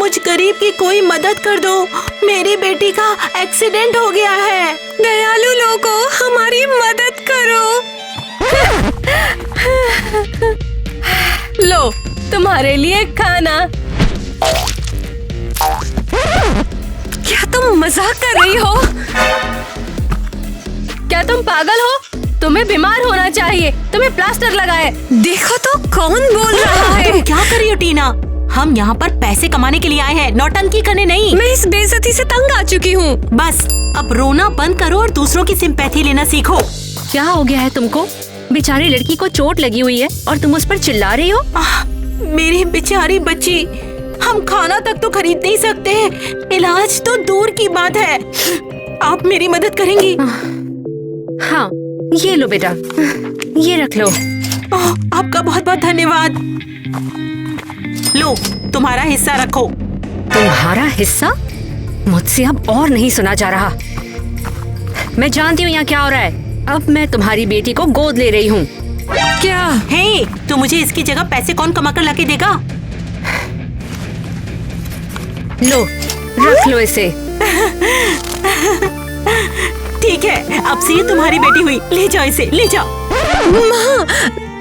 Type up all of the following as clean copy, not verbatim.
उस गरीब की कोई मदद कर दो, मेरी बेटी का एक्सीडेंट हो गया है। दयालु लोगों, हमारी मदद करो। लो, तुम्हारे लिए खाना। क्या तुम मजाक कर रही हो? क्या तुम पागल हो? तुम्हें बीमार होना चाहिए, तुम्हें प्लास्टर लगाए। देखो तो कौन बोल रहा है। तुम क्या कर रही हो टीना? हम यहाँ पर पैसे कमाने के लिए आए हैं, नौटंकी करने नहीं। मैं इस बेइज्जती से तंग आ चुकी हूँ। बस अब रोना बंद करो और दूसरों की सिंपैथी लेना सीखो। क्या हो गया है तुमको? बेचारी लड़की को चोट लगी हुई है और तुम उस पर चिल्ला रही हो। मेरी बेचारी बच्ची, हम खाना तक तो खरीद नहीं सकते, इलाज तो दूर की बात है। आप मेरी मदद करेंगी? हाँ, ये लो बेटा, ये रख लो। आपका बहुत बहुत धन्यवाद। लो, तुम्हारा हिस्सा रखो। तुम्हारा हिस्सा? मुझसे अब और नहीं सुना जा रहा। मैं जानती हूँ यहाँ क्या हो रहा है। अब मैं तुम्हारी बेटी को गोद ले रही हूँ। क्या? हे, तो मुझे इसकी जगह पैसे कौन कमा कर लाके देगा? लो, रख लो इसे। ठीक है, अब से ये तुम्हारी बेटी हुई। ले जाओ इसे, ले जाओ। माँ,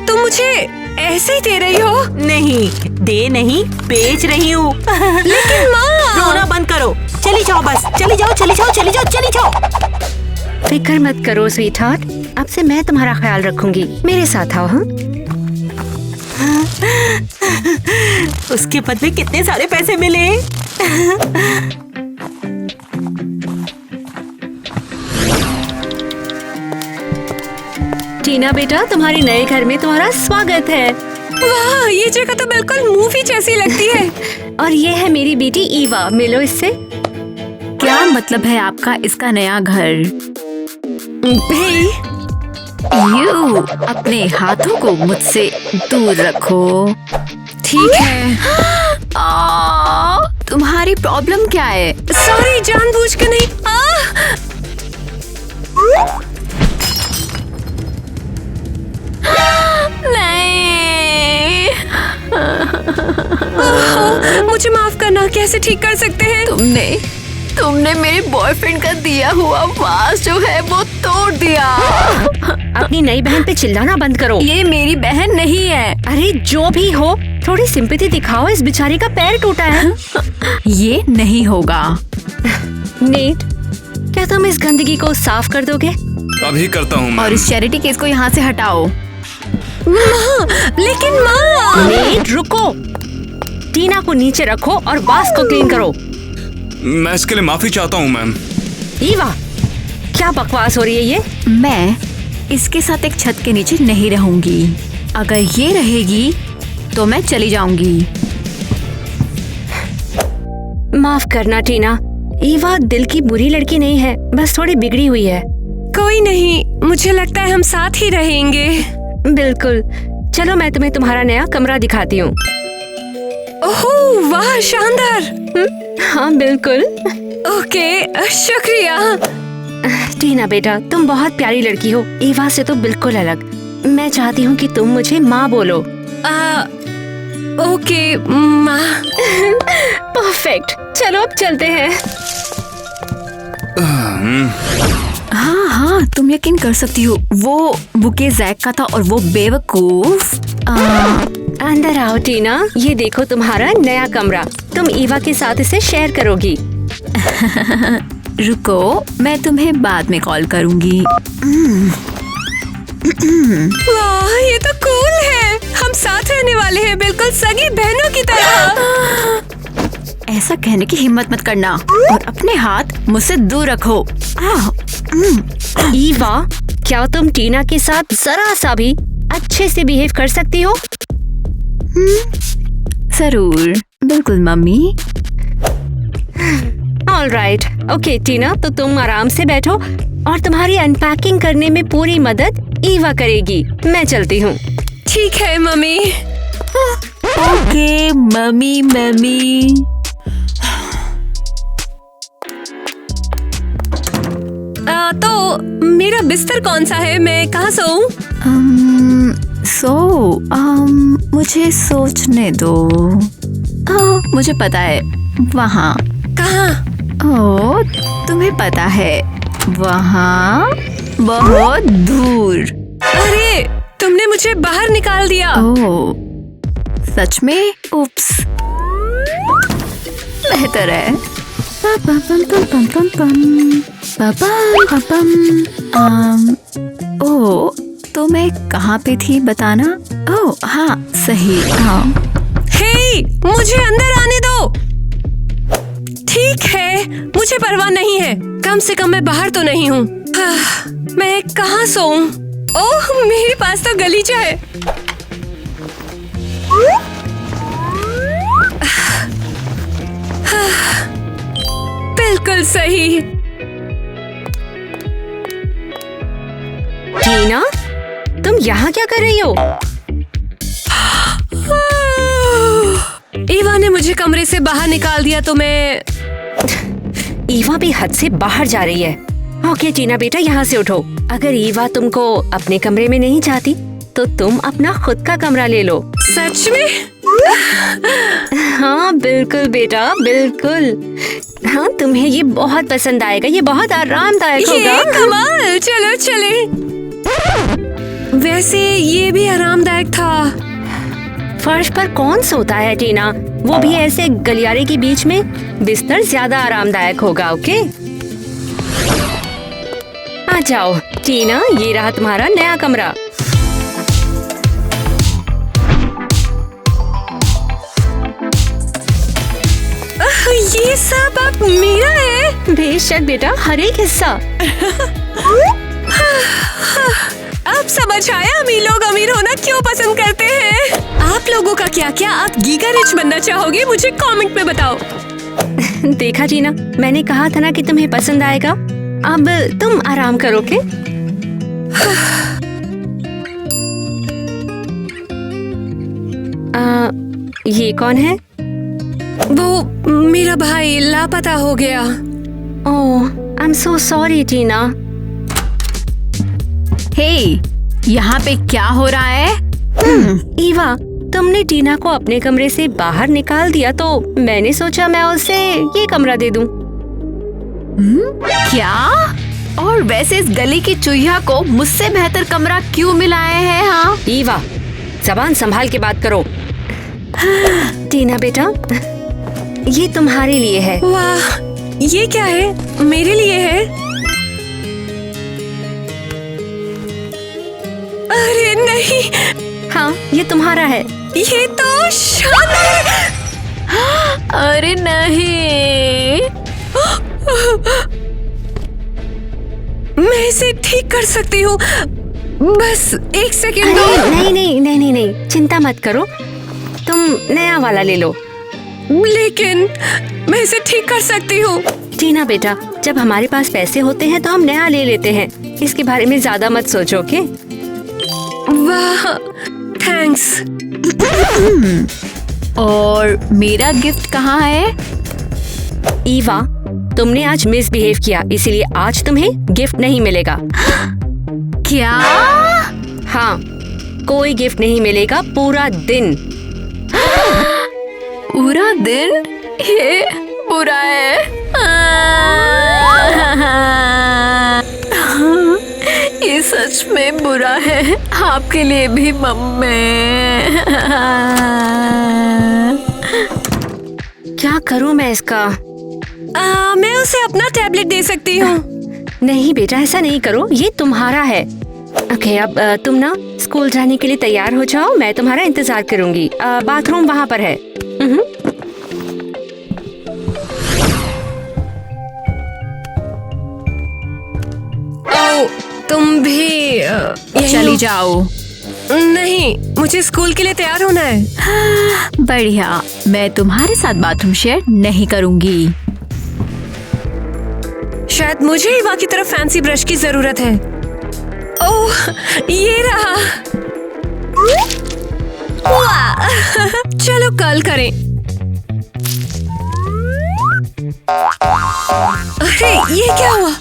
तुम मुझे ऐसे ही दे रही हो? नहीं, दे नहीं, बेच रही हूँ। लेकिन माँ, रोना बंद करो। चली जाओ, बस चली जाओ, चली जाओ, चली जाओ, चली जाओ। फिक्र मत करो स्वीटहार्ट, अब से मैं तुम्हारा ख्याल रखूंगी। मेरे साथ आओ। हाँ, उसके बदले कितने सारे पैसे मिले। टीना बेटा, तुम्हारे नए घर में तुम्हारा स्वागत है। वाह, ये जगह तो बिल्कुल मूवी जैसी लगती है। और ये है मेरी बेटी ईवा, मिलो इससे। क्या मतलब है आपका इसका नया घर? यू अपने हाथों को मुझसे दूर रखो। ठीक है। तुम्हारी प्रॉब्लम क्या है? सॉरी, जानबूझकर नहीं। नहीं। मुझे माफ करना, कैसे ठीक कर सकते हैं? तुमने मेरे बॉयफ्रेंड का दिया हुआ वास जो है वो तोड़ दिया। अपनी नई बहन पे चिल्लाना बंद करो। ये मेरी बहन नहीं है। अरे जो भी हो, थोड़ी सिंपैथी दिखाओ, इस बेचारी का पैर टूटा है। ये नहीं होगा। नेट, क्या तुम इस गंदगी को साफ कर दोगे? अभी करता हूँ। और इस चैरिटी केस को यहाँ से हटाओ। लेकिन माँ। नेट रुको, टीना को नीचे रखो और वास को क्लीन करो। मैं इसके लिए माफी चाहता हूँ मैम। ईवा, क्या बकवास हो रही है ये? मैं इसके साथ एक छत के नीचे नहीं रहूंगी। अगर ये रहेगी तो मैं चली जाऊंगी। माफ करना टीना, ईवा दिल की बुरी लड़की नहीं है, बस थोड़ी बिगड़ी हुई है। कोई नहीं, मुझे लगता है हम साथ ही रहेंगे। बिल्कुल। चलो मैं तुम्हें तुम्हारा नया कमरा दिखाती हूँ। ओह वाह, शानदार। हाँ बिल्कुल। ओके, शुक्रिया। टीना बेटा, तुम बहुत प्यारी लड़की हो, ईवा से तो बिल्कुल अलग। मैं चाहती हूँ कि तुम मुझे माँ बोलो। ओके माँ। परफेक्ट, चलो अब चलते हैं। हाँ, तुम यकीन कर सकती हो, वो बुके जैक का था और वो बेवकूफ। अंदर आओ टीना, ये देखो तुम्हारा नया कमरा। तुम ईवा के साथ इसे शेयर करोगी। रुको, मैं तुम्हें बाद में कॉल करूंगी। वाह, ये तो कूल है। हम साथ रहने वाले हैं, बिल्कुल सगी बहनों की तरह। ऐसा कहने की हिम्मत मत करना और अपने हाथ मुझसे दूर रखो। ईवा, क्या तुम टीना के साथ जरा सा भी अच्छे से बिहेव कर सकती हो? जरूर, बिल्कुल मम्मी। ऑल राइट, ओके टीना, तो तुम आराम से बैठो और तुम्हारी अनपैकिंग करने में पूरी मदद ईवा करेगी। मैं चलती हूँ। ठीक है मम्मी। Okay mummy. तो मेरा बिस्तर कौन सा है, मैं कहाँ सोऊं? मुझे सोचने दो। मुझे पता है, वहाँ। कहाँ? ओ, तुम्हें पता है, वहाँ बहुत दूर। अरे, तुमने मुझे बाहर निकाल दिया। ओह, सच में? उप्स, बेहतर है। पम पम पम पम पम पम पम पम पम। ओह, तो मैं कहाँ पे थी बताना? ओह हाँ, सही। हाँ, हे, मुझे अंदर आने दो। ठीक है, मुझे परवाह नहीं है, कम से कम मैं बाहर तो नहीं हूँ। मैं कहाँ सोऊं? ओह, मेरे पास तो गलीचा है। बिल्कुल सही। टीना, तुम यहाँ क्या कर रही हो? ईवा ने मुझे कमरे से बाहर निकाल दिया तो मैं। ईवा भी हद से बाहर जा रही है। ओके टीना बेटा, यहाँ से उठो। अगर ईवा तुमको अपने कमरे में नहीं चाहती तो तुम अपना खुद का कमरा ले लो। सच में? हाँ बिल्कुल बेटा, बिल्कुल। हाँ, तुम्हें ये बहुत पसंद आएगा, ये बहुत आरामदायक होगा। ये कमाल, चलो चले। वैसे ये भी आरामदायक था। फर्श पर कौन सोता है टीना, वो भी ऐसे गलियारे के बीच में। बिस्तर ज्यादा आरामदायक होगा। ओके, आ जाओ टीना, ये रहा तुम्हारा नया कमरा। ये सब अब मेरा है? बेशक बेटा, हर एक हिस्सा। अब समझ आया अमीर लोग अमीर होना क्यों पसंद करते हैं। आप लोगों का क्या क्या आप गीगा रिच बनना चाहोगे? मुझे कमेंट में बताओ। देखा टीना, मैंने कहा था ना कि तुम्हें पसंद आएगा। अब तुम आराम करो। के ये कौन है? वो मेरा भाई लापता हो गया। ओह, आई एम सो सॉरी टीना। हे, यहाँ पे क्या हो रहा है? ईवा, तुमने टीना को अपने कमरे से बाहर निकाल दिया तो मैंने सोचा मैं उसे ये कमरा दे दूं। क्या? और वैसे इस गली की चूहिया को मुझसे बेहतर कमरा क्यों मिलाए हैं? हाँ ईवा, जबान संभाल के बात करो। टीना बेटा, ये तुम्हारे लिए है। वाह, ये क्या है? मेरे लिए है? अरे नहीं, हाँ, ये तुम्हारा है। ये तो शानदार है। अरे नहीं, मैं इसे ठीक कर सकती हूँ, बस एक सेकंड दो। नहीं नहीं नहीं नहीं नहीं, चिंता मत करो, तुम नया वाला ले लो। लेकिन मैं इसे ठीक कर सकती हूँ। टीना बेटा, जब हमारे पास पैसे होते हैं तो हम नया ले लेते हैं। इसके बारे में ज्यादा मत सोचो। के वाह, थैंक्स। और मेरा गिफ्ट कहाँ है? ईवा, तुमने आज मिसबिहेव किया, इसीलिए आज तुम्हें गिफ्ट नहीं मिलेगा। क्या? हाँ, कोई गिफ्ट नहीं मिलेगा पूरा दिन। पूरा दिन? ये बुरा है। ये सच में बुरा है, आपके लिए भी मम्मी। क्या करूं मैं इसका? मैं उसे अपना टैबलेट दे सकती हूँ। नहीं बेटा, ऐसा नहीं करो, ये तुम्हारा है। ओके, अब तुम ना स्कूल जाने के लिए तैयार हो जाओ, मैं तुम्हारा इंतजार करूंगी। बाथरूम वहाँ पर है। ओ, तुम भी यहीं चली हो? जाओ। नहीं, मुझे स्कूल के लिए तैयार होना है। बढ़िया, मैं तुम्हारे साथ बाथरूम शेयर नहीं करूंगी। शायद मुझे ईवा की तरफ फैंसी ब्रश की जरूरत है। ओह, ये रहा। वाह, चलो कल करें। अरे ये क्या हुआ?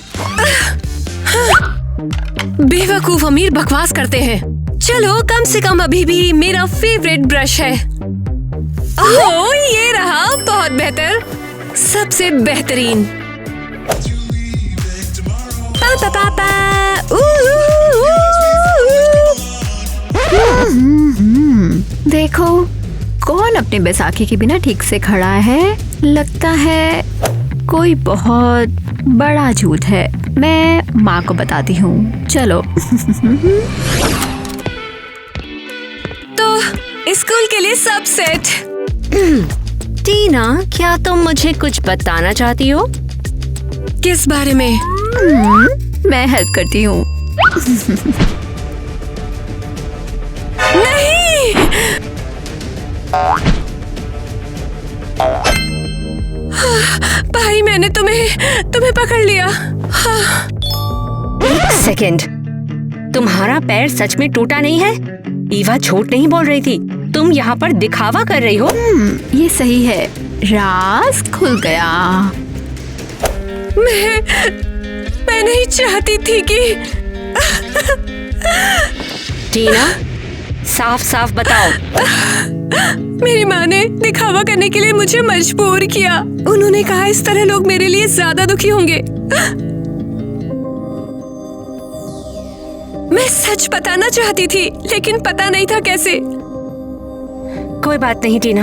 बेवकूफ अमीर बकवास करते हैं। चलो, कम से कम अभी भी मेरा फेवरेट ब्रश है। ओह, ये रहा, बहुत बेहतर। सबसे बेहतरीन। पापा पापा देखो कौन अपने बैसाखी के बिना ठीक से खड़ा है। लगता है कोई बहुत बड़ा झूठ है। मैं माँ को बताती हूँ। चलो। तो स्कूल के लिए सब सेट। टीना, क्या तुम मुझे कुछ बताना चाहती हो? किस बारे में? मैं हेल्प करती हूँ। नहीं। भाई, मैंने तुम्हें पकड़ लिया। एक सेकेंड, तुम्हारा पैर सच में टूटा नहीं है? ईवा झूठ नहीं बोल रही थी। तुम यहाँ पर दिखावा कर रही हो। ये सही है। राज खुल गया। मैं नहीं चाहती थी कि। टीना, साफ साफ बताओ। मेरी माँ ने दिखावा करने के लिए मुझे मजबूर किया। उन्होंने कहा इस तरह लोग मेरे लिए ज्यादा दुखी होंगे। मैं सच बताना चाहती थी, लेकिन पता नहीं था कैसे। कोई बात नहीं टीना,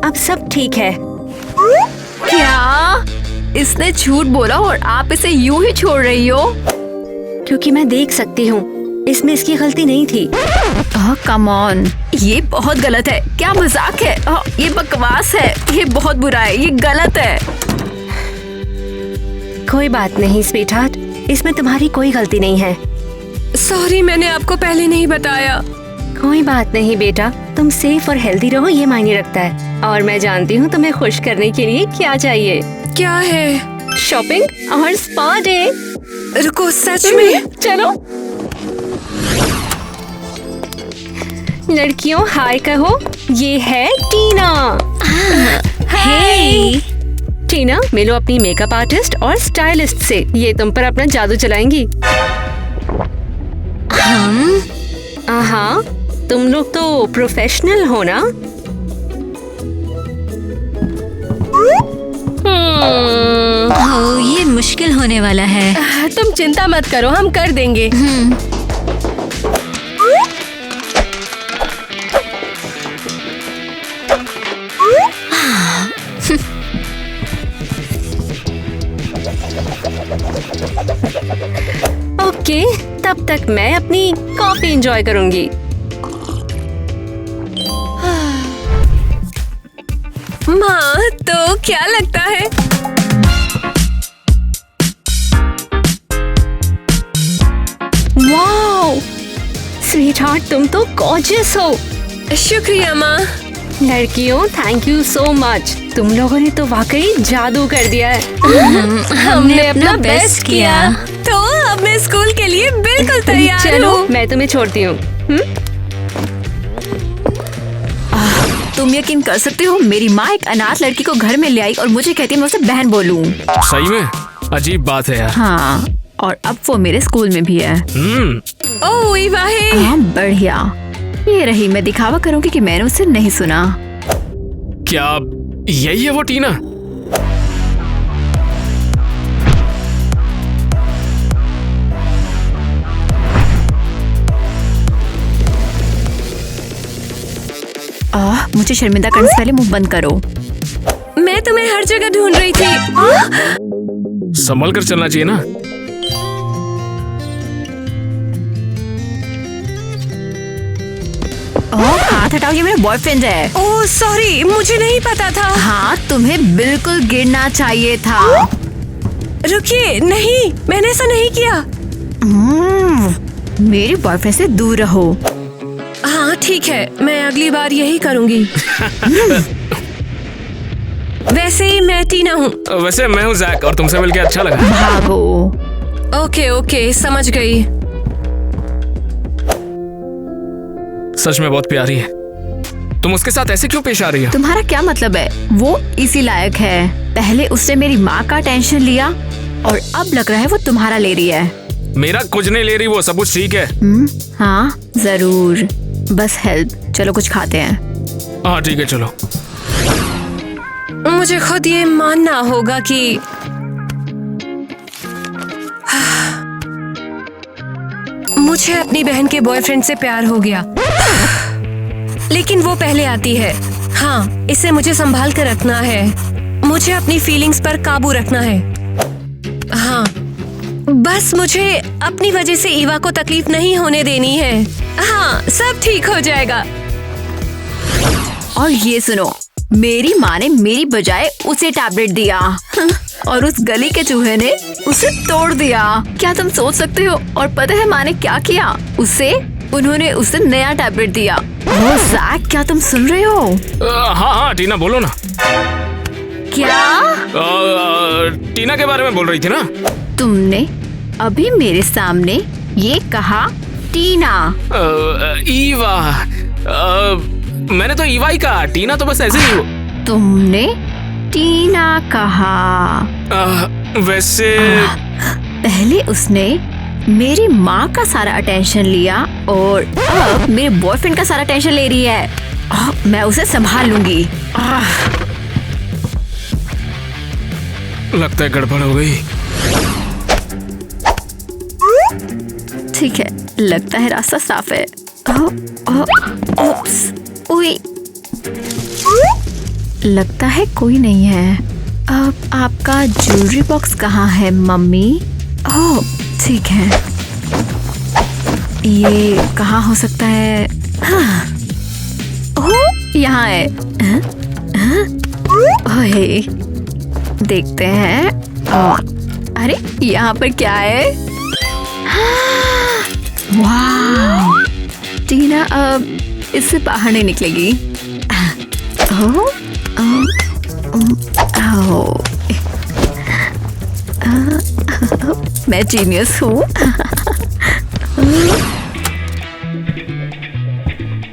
अब सब ठीक है। क्या इसने झूठ बोला और आप इसे यूं ही छोड़ रही हो? क्योंकि मैं देख सकती हूँ इसमें इसकी गलती नहीं थी। कम ऑन, ये बहुत गलत है। क्या मजाक है? ये बकवास है। ये बहुत बुरा है। ये गलत है। कोई बात नहीं स्वीटहार्ट, इसमें तुम्हारी कोई गलती नहीं है। सॉरी, मैंने आपको पहले नहीं बताया। कोई बात नहीं बेटा, तुम सेफ और हेल्दी रहो, ये मायने रखता है। और मैं जानती हूँ तुम्हें खुश करने के लिए क्या चाहिए। क्या है? शॉपिंग और स्पा डे। रुको, सच में? चलो। लड़कियों हाय कहो, ये है टीना। हे टीना, मिलो अपनी मेकअप आर्टिस्ट और स्टाइलिस्ट से। ये तुम पर अपना जादू चलाएंगी। हाँ, तुम लोग तो प्रोफेशनल हो ना? ये मुश्किल होने वाला है। तुम चिंता मत करो, हम कर देंगे। ओके, तब तक मैं अपनी कॉफी एंजॉय करूंगी। माँ, तो क्या लगता है? वाओ, स्वीटहार्ट तुम तो गॉर्जियस हो। शुक्रिया माँ। लड़कियों, थैंक यू सो मच। तुम लोगों ने तो वाकई जादू कर दिया है। हमने अपना बेस्ट किया। तो अब मैं स्कूल के लिए बिल्कुल तैयार चलो, हूँ। मैं तुम्हें छोड़ती हूँ। तुम यकीन कर सकते हो, मेरी माँ एक अनाथ लड़की को घर में ले आई और मुझे कहती है मैं उसे बहन बोलूं। सही में अजीब बात है यार। हाँ, और अब वो मेरे स्कूल में भी है। ओह ईवा है। हाँ, बढ़िया। ये रही, मैं दिखावा करूंगी कि मैंने उसे नहीं सुना। क्या यही है वो टीना? मुझे शर्मिंदा करने से पहले मुंह बंद करो। मैं तुम्हें हर जगह ढूंढ रही थी। संभल कर चलना चाहिए ना। हाथ हटाओ, ये मेरा बॉयफ्रेंड है। ओह सॉरी, मुझे नहीं पता था। हाँ, तुम्हें बिल्कुल गिरना चाहिए था। रुकिए, नहीं, मैंने ऐसा नहीं किया। मेरे बॉयफ्रेंड से दूर रहो। हाँ ठीक है, मैं अगली बार यही करूंगी। वैसे ही मैं टीना हूँ। वैसे मैं हूँ जैक और तुमसे मिलके अच्छा लगा। भागो। ओके ओके, समझ गई। सच में बहुत प्यारी है। तुम उसके साथ ऐसे क्यों पेश आ रही हो? तुम्हारा क्या मतलब है? वो इसी लायक है। पहले उसने मेरी माँ का टेंशन लिया और अब लग रहा है वो तुम्हारा ले रही है। मेरा कुछ नहीं ले रही वो, सब कुछ ठीक है। हाँ जरूर, बस हेल्प। चलो कुछ खाते हैं। हाँ ठीक है, चलो। मुझे खुद ये मानना होगा कि मुझे अपनी बहन के बॉयफ्रेंड से प्यार हो गया, लेकिन वो पहले आती है। हाँ, इसे मुझे संभाल कर रखना है। मुझे अपनी फीलिंग्स पर काबू रखना है। हाँ, बस मुझे अपनी वजह से ईवा को तकलीफ नहीं होने देनी है। हाँ, सब ठीक हो जाएगा। और ये सुनो, मेरी माँ ने मेरी बजाय उसे टैबलेट दिया और उस गली के चूहे ने उसे तोड़ दिया। क्या तुम सोच सकते हो? और पता है माँ ने क्या किया? उन्होंने उसे नया टैबलेट दिया। ओह ज़ैक, क्या तुम सुन रहे हो? हाँ हाँ टीना, बोलो ना। क्या टीना के बारे में बोल रही थी ना? तुमने अभी मेरे सामने ये कहा टीना? ईवा। मैंने तो ईवा ही कहा, टीना तो बस ऐसे ही हो। तुमने टीना कहा? वैसे पहले उसने मेरी माँ का सारा अटेंशन लिया और अब मेरे बॉयफ्रेंड का सारा अटेंशन ले रही है। मैं उसे संभाल लूंगी। लगता है गड़बड़ हो गई। ठीक है, लगता है रास्ता साफ है। ओप्स, ओए, लगता है कोई नहीं है। अब आपका ज्वेलरी बॉक्स कहाँ है मम्मी? ओह ठीक है, ये कहाँ हो सकता है? हाँ, ओह यहाँ है। ओए, देखते हैं। अरे यहाँ पर क्या है? वाह, टीना अब इससे बाहर नहीं निकलेगी। मैं जीनियस हूँ।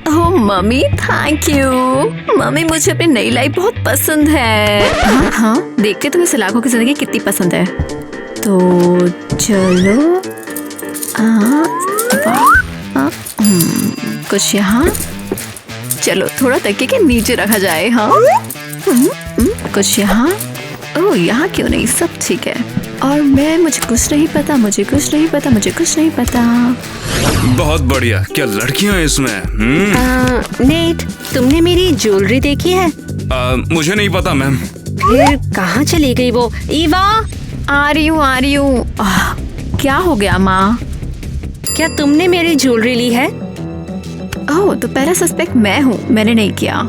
ओह मम्मी, थैंक यू। मम्मी, मुझे अपनी नई लाइफ बहुत पसंद है। हाँ हाँ, देख के तुम्हें सलाखों की जिंदगी कितनी पसंद है। तो चलो, कुछ यहाँ, चलो थोड़ा तकिए के नीचे रखा जाए। हाँ, कुछ यहाँ। ओह यहाँ क्यों नहीं, सब ठीक है। और मुझे कुछ नहीं पता, मुझे कुछ नहीं पता, मुझे कुछ नहीं पता। बहुत बढ़िया। क्या लड़कियां हैं इसमें? नेट, तुमने मेरी ज्वेलरी देखी है? मुझे नहीं पता मैम। फिर कहाँ चली गई वो? ईवा, आ रही हूँ। क्या हो गया माँ? क्या तुमने मेरी ज्वेलरी ली है? ओह, तो पहला सस्पेक्ट मैं हूँ, मैंने नहीं किया।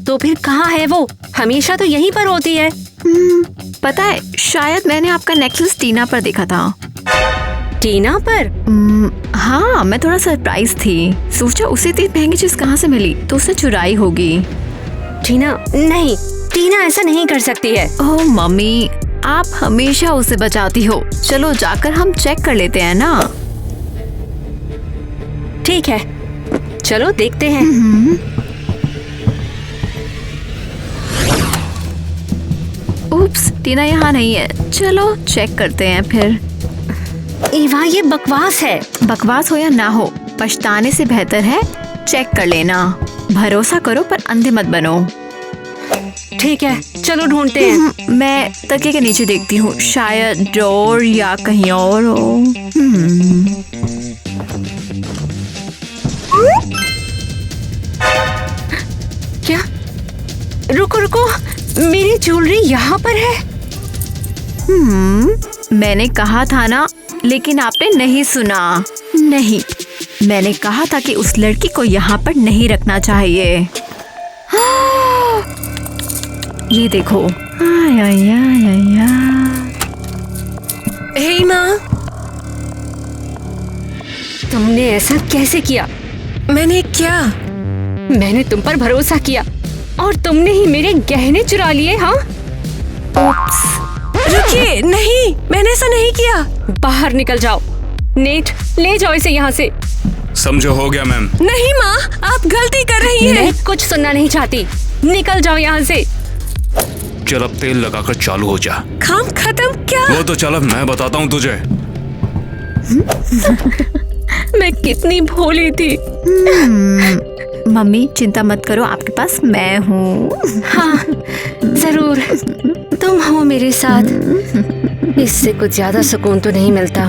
तो फिर कहाँ है वो? हमेशा तो यहीं पर होती है। पता है, शायद मैंने आपका नेकलेस टीना पर देखा था। टीना पर? हाँ, मैं थोड़ा सरप्राइज थी। सोचा उसे इतनी महंगी चीज कहाँ से मिली, तो उसने चुराई होगी। टीना नहीं, टीना ऐसा नहीं कर सकती है। ओह मम्मी, आप हमेशा उसे बचाती हो। चलो जाकर हम चेक कर लेते हैं ना। ठीक है, चलो देखते हैं। उप्स, टीना यहाँ नहीं है। चलो चेक करते हैं फिर। ईवा, ये बकवास है। बकवास हो या ना हो, पछताने से बेहतर है चेक कर लेना। भरोसा करो पर अंधे मत बनो। ठीक है, चलो ढूंढते हैं। मैं तकिए के नीचे देखती हूँ, शायद डोर या कहीं और हो। क्या? रुको, मेरी ज्वेलरी यहाँ पर है। मैंने कहा था ना, लेकिन आपने नहीं सुना। नहीं, मैंने कहा था कि उस लड़की को यहाँ पर नहीं रखना चाहिए। ये देखो। हे माँ, तुमने ऐसा कैसे किया? मैंने क्या? मैंने तुम पर भरोसा किया और तुमने ही मेरे गहने चुरा लिए। हाँ, रुकिए, नहीं, मैंने ऐसा नहीं किया। बाहर निकल जाओ। नेट, ले जाओ इसे यहाँ से। समझो, हो गया मैम। नहीं माँ, आप गलती कर रही हैं। मैं कुछ सुनना नहीं चाहती, निकल जाओ यहाँ से। चल अब तेल लगाकर चालू हो जा। काम खत्म क्या? वो तो चल, अब मैं बताता हूँ तुझे। मैं कितनी भोली थी। मम्मी चिंता मत करो, आपके पास मैं हूँ। हाँ, जरूर तुम हो मेरे साथ, इससे कुछ ज्यादा सुकून तो नहीं मिलता।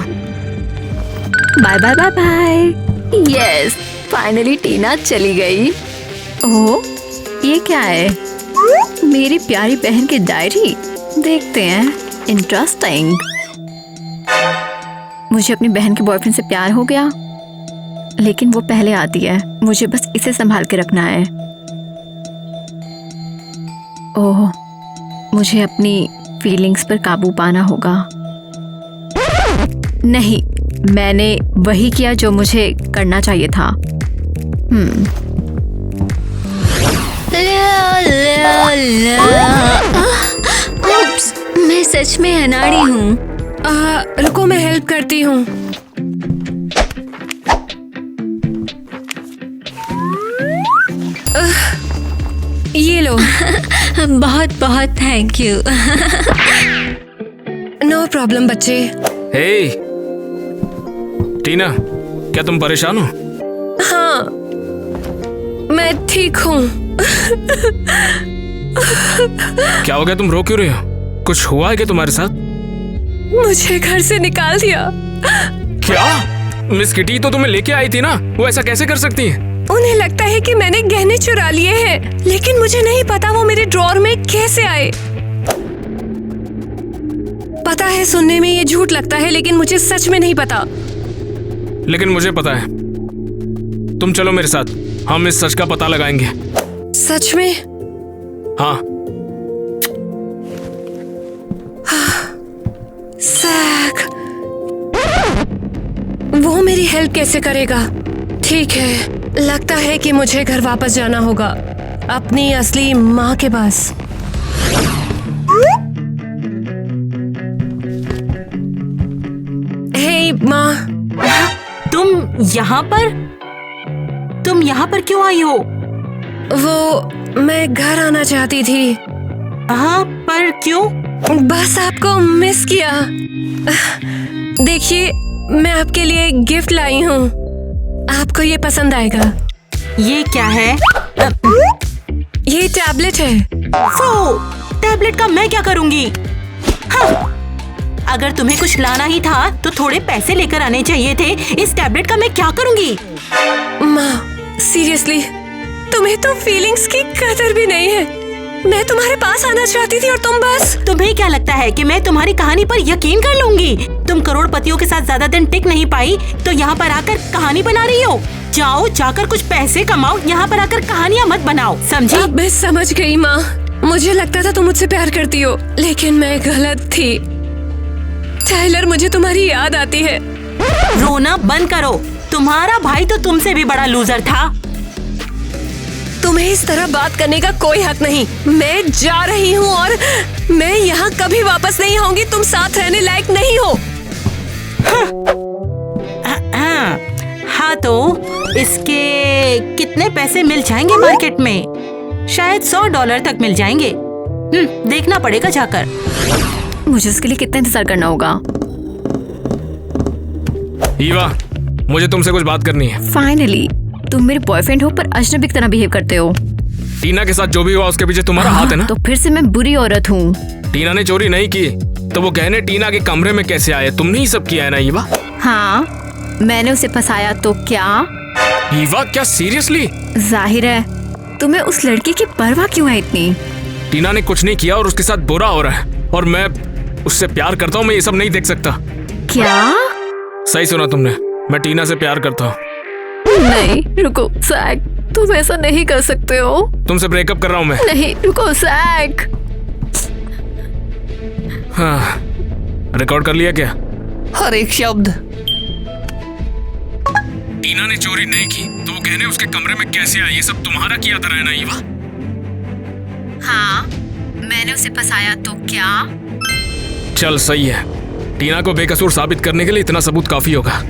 Bye bye bye bye. Yes, finally Tina चली गई। ओह, ये क्या है? मेरी प्यारी बहन की डायरी। देखते हैं, इंटरेस्टिंग। मुझे अपनी बहन के बॉयफ्रेंड से प्यार हो गया, लेकिन वो पहले आती है। मुझे बस इसे संभाल के रखना है। ओह, मुझे अपनी फीलिंग्स पर काबू पाना होगा। नहीं, मैंने वही किया जो मुझे करना चाहिए था। उप्स, मैं सच में अनाड़ी हूँ। रुको, मैं हेल्प करती हूँ। ये लो। बहुत बहुत थैंक यू। नो प्रॉब्लम बच्चे। हे टीना, क्या तुम परेशान हो? हाँ, मैं ठीक हूँ। क्या हो गया, तुम रो क्यों रहे हो? कुछ हुआ है क्या तुम्हारे साथ? मुझे घर से निकाल दिया। क्या? मिस किटी तो तुम्हें लेके आई थी ना, वो ऐसा कैसे कर सकती है? उन्हें लगता है कि मैंने गहने चुरा लिए हैं, लेकिन मुझे नहीं पता वो मेरे ड्रॉअर में कैसे आए। पता है, सुनने में ये झूठ लगता है, लेकिन मुझे सच में नहीं पता। लेकिन मुझे पता है। तुम चलो मेरे साथ, हम इस सच का पता लगाएंगे। सच में? हाँ। सैक, वो मेरी हेल्प कैसे करेगा? ठीक है, लगता है कि मुझे घर वापस जाना होगा, अपनी असली माँ के पास। हे माँ। तुम यहाँ पर? तुम यहाँ पर क्यों आई हो? वो, मैं घर आना चाहती थी। हाँ, पर क्यों? बस आपको मिस किया। देखिए, मैं आपके लिए गिफ्ट लाई हूँ, आपको ये पसंद आएगा। ये क्या है? ये टैबलेट है। फो, टैबलेट का मैं क्या करूँगी? हाँ, अगर तुम्हें कुछ लाना ही था तो थोड़े पैसे लेकर आने चाहिए थे। इस टैबलेट का मैं क्या करूँगी? माँ, सीरियसली, तुम्हें तो फीलिंग्स की कदर भी नहीं है। मैं तुम्हारे पास आना चाहती थी और तुम बस। तुम्हें क्या लगता है कि मैं तुम्हारी कहानी पर यकीन कर लूंगी? तुम करोड़पतियों के साथ ज्यादा दिन टिक नहीं पाई तो यहाँ पर आकर कहानी बना रही हो। जाओ, जाकर कुछ पैसे कमाओ, यहाँ पर आकर कहानियाँ मत बनाओ, समझी? अब मैं समझ गई माँ। मुझे लगता था तुम मुझसे प्यार करती हो, लेकिन मैं गलत थी। टाइलर, मुझे तुम्हारी याद आती है। रोना बंद करो। तुम्हारा भाई तो तुमसे भी बड़ा लूजर था। तुम्हें इस तरह बात करने का कोई हक नहीं। मैं जा रही हूँ और मैं यहाँ कभी वापस नहीं आऊंगी। तुम साथ रहने लायक नहीं हो। हाँ, तो इसके कितने पैसे मिल जाएंगे मार्केट में? शायद $100 तक मिल जाएंगे। देखना पड़ेगा जाकर। मुझे उसके लिए कितना इंतजार करना होगा? ईवा, मुझे तुमसे कुछ बात करनी है। फाइनली, तुम मेरे बॉयफ्रेंड हो पर अजनबी की तरह बिहेव करते हो। टीना के साथ जो भी हुआ उसके पीछे तुम्हारा हाथ है ना? तो फिर से मैं बुरी औरत हूँ। टीना ने चोरी नहीं की, तो वो गहने टीना के कमरे में कैसे आए? तुमने ही सब किया है ना ईवा? हाँ, मैंने उसे फंसाया तो क्या? ईवा, क्या सीरियसली? जाहिर है, तुम्हें उस लड़की की परवाह क्यों है इतनी? टीना ने कुछ नहीं किया और उसके साथ बुरा हो रहा है, और मैं उससे प्यार करता हूँ। मैं ये सब नहीं देख सकता। क्या? सही सुना तुमने, मैं टीना से प्यार करता हूँ। नहीं, रुको सैक, तुम ऐसा नहीं कर सकते हो। तुमसे ब्रेकअप कर रहा हूँ मैं। नहीं, रुको सैक। हाँ, रिकॉर्ड कर लिया क्या? हर एक शब्द। टीना ने चोरी नहीं की, तो वो गहने उसके कमरे में कैसे आए? ये सब तुम्हारा किया था ना ईवा? हाँ, मैंने उसे फंसाया तो क्या? चल सही है, टीना को बेकसूर साबित करने के लिए इतना सबूत काफी होगा।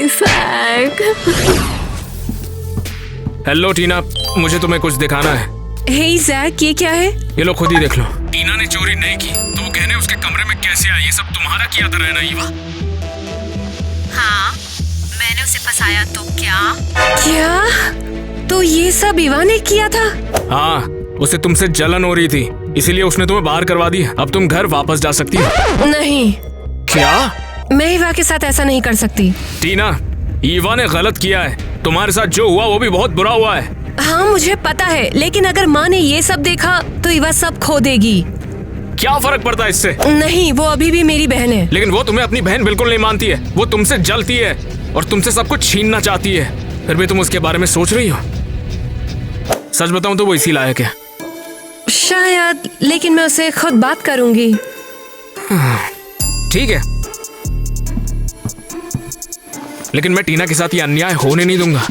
सैक। हेलो टीना, मुझे तुम्हें कुछ दिखाना है। हे जैक, ये क्या है? ये लो, खुद ही देख लो। टीना ने चोरी नहीं की, तो वो गहने उसके कमरे में कैसे आए? ये सब तुम्हारा किया था ना ईवा? हाँ, मैंने उसे फंसाया तो क्या? क्या? तो ये सब ईवा ने किया था? हाँ, उसे तुमसे जलन हो रही थी, इसीलिए उसने तुम्हें बाहर करवा दी। अब तुम घर वापस जा सकती हो। नहीं, क्या? मैं ईवा के साथ ऐसा नहीं कर सकती। टीना, ईवा ने गलत किया है। तुम्हारे साथ जो हुआ वो भी बहुत बुरा हुआ है। हाँ मुझे पता है, लेकिन अगर माँ ने ये सब देखा तो ईवा सब खो देगी। क्या फर्क पड़ता है इससे? नहीं, वो अभी भी मेरी बहन है। लेकिन वो तुम्हें अपनी बहन बिल्कुल नहीं मानती है। वो तुमसे जलती है और तुमसे सब कुछ छीनना चाहती है। फिर भी तुम उसके बारे में सोच रही हो? सच बताऊं तो वो इसी लायक है। शायद, लेकिन मैं उसे खुद बात करूंगी। ठीक है, लेकिन मैं टीना के साथ ये अन्याय होने नहीं दूंगा।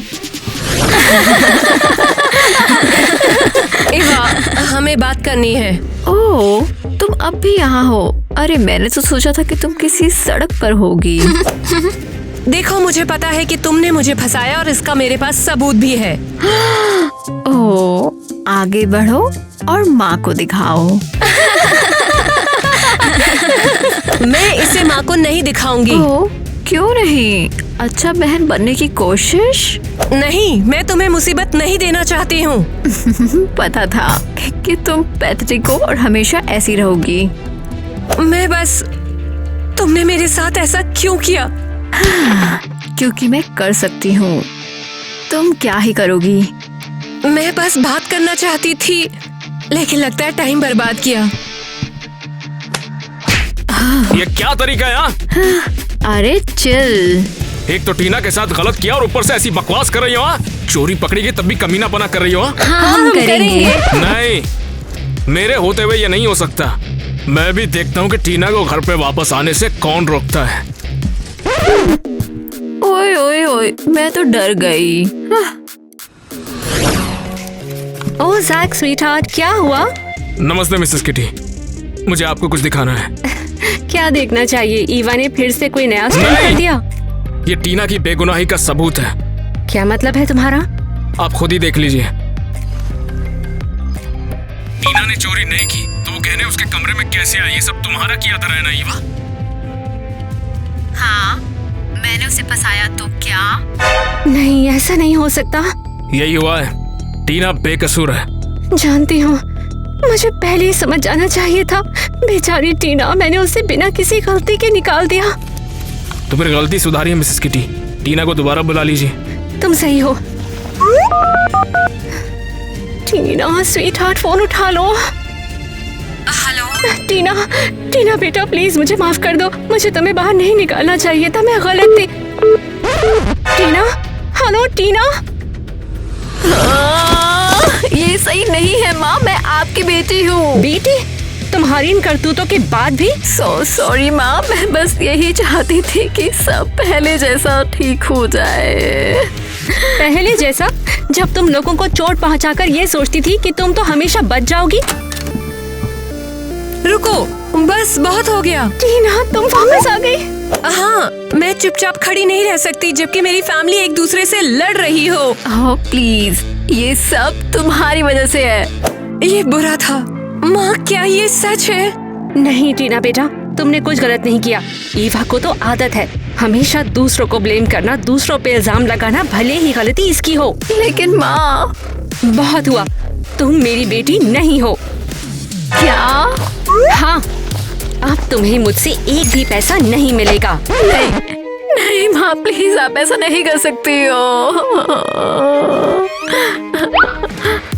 ईवा, हमें बात करनी है। ओह, तुम अब भी यहाँ हो? अरे मैंने तो सोचा था कि तुम किसी सड़क पर होगी। देखो, मुझे पता है कि तुमने मुझे फंसाया और इसका मेरे पास सबूत भी है। ओह, आगे बढ़ो और माँ को दिखाओ। मैं इसे माँ को नहीं दिखाऊंगी। ओह, क्यों नहीं? अच्छा बहन बनने की कोशिश? नहीं, मैं तुम्हें मुसीबत नहीं देना चाहती हूँ। पता था कि तुम पैथेटिक हो और हमेशा ऐसी रहोगी। मैं बस, तुमने मेरे साथ ऐसा क्यों किया? क्योंकि मैं कर सकती हूँ। तुम क्या ही करोगी? मैं बस बात करना चाहती थी, लेकिन लगता है टाइम बर्बाद किया। ये क्या तरीका है? हाँ? अरे चिल। एक तो टीना के साथ गलत किया और ऊपर से ऐसी बकवास कर रही हो। हाँ? चोरी पकड़ेगी तब भी कमीनापना कर रही हो। हाँ? हाँ, हम करेंगे। नहीं, मेरे होते हुए ये नहीं हो सकता। मैं भी देखता हूँ कि टीना को घर पे वापस आने से कौन रोकता है। ओए ओए ओए, मैं तो डर गई। ओह जैक स्वीटहार्ट, क्या हुआ? नमस्ते मिसेस किटी, मुझे आपको कुछ दिखाना है। क्या देखना चाहिए? ईवा ने फिर से कोई नया स्टंट नहीं। कर दिया? ये टीना की बेगुनाही का सबूत है। क्या मतलब है तुम्हारा? आप खुद ही देख लीजिए। टीना ने चोरी नहीं की तो वो गहने उसके कमरे में कैसे आए? ये सब तुम्हारा किया था ना ईवा? हाँ, मैंने उसे फंसाया तो क्या? नहीं, ऐसा नहीं हो सकता। यही हुआ है। टीना बेकसूर है। जानती हूँ, मुझे पहले ही समझ जाना चाहिए था। बेचारी टीना, मैंने उसे बिना किसी गलती के निकाल दिया। तो फिर गलती सुधारिए मिसेस किटी। टीना को दोबारा बुला लीजिए। तुम सही हो। टीना स्वीटहार्ट, फोन उठा लो। हेलो टीना, टीना बेटा प्लीज मुझे माफ कर दो। मुझे तुम्हें बाहर नहीं निकालना चाहिए था, मैं गलत थी। टीना, हेलो टीना। ये सही नहीं है माँ, मैं आपकी बेटी हूँ। बेटी? तुम्हारी इन करतूतों के बाद भी? सो सॉरी माँ, मैं बस यही चाहती थी कि सब पहले जैसा ठीक हो जाए। पहले जैसा? जब तुम लोगों को चोट पहुंचाकर ये सोचती थी कि तुम तो हमेशा बच जाओगी। रुको, बस बहुत हो गया। टीना, तुम वापस आ गई। हाँ, मैं चुपचाप खड़ी नहीं रह सकती जबकि मेरी फैमिली एक दूसरे से लड़ रही हो। ओह प्लीज, ये सब तुम्हारी वजह से है। ये बुरा था। माँ, क्या ये सच है? नहीं टीना बेटा, तुमने कुछ गलत नहीं किया। ईवा को तो आदत है हमेशा दूसरों को ब्लेम करना, दूसरों पे इल्जाम लगाना, भले ही गलती इसकी हो। लेकिन माँ। बहुत हुआ, तुम मेरी बेटी नहीं हो। क्या? हाँ, अब तुम्हें मुझसे एक भी पैसा नहीं मिलेगा। नहीं नहीं माँ, प्लीज आप ऐसा नहीं कर सकती हो।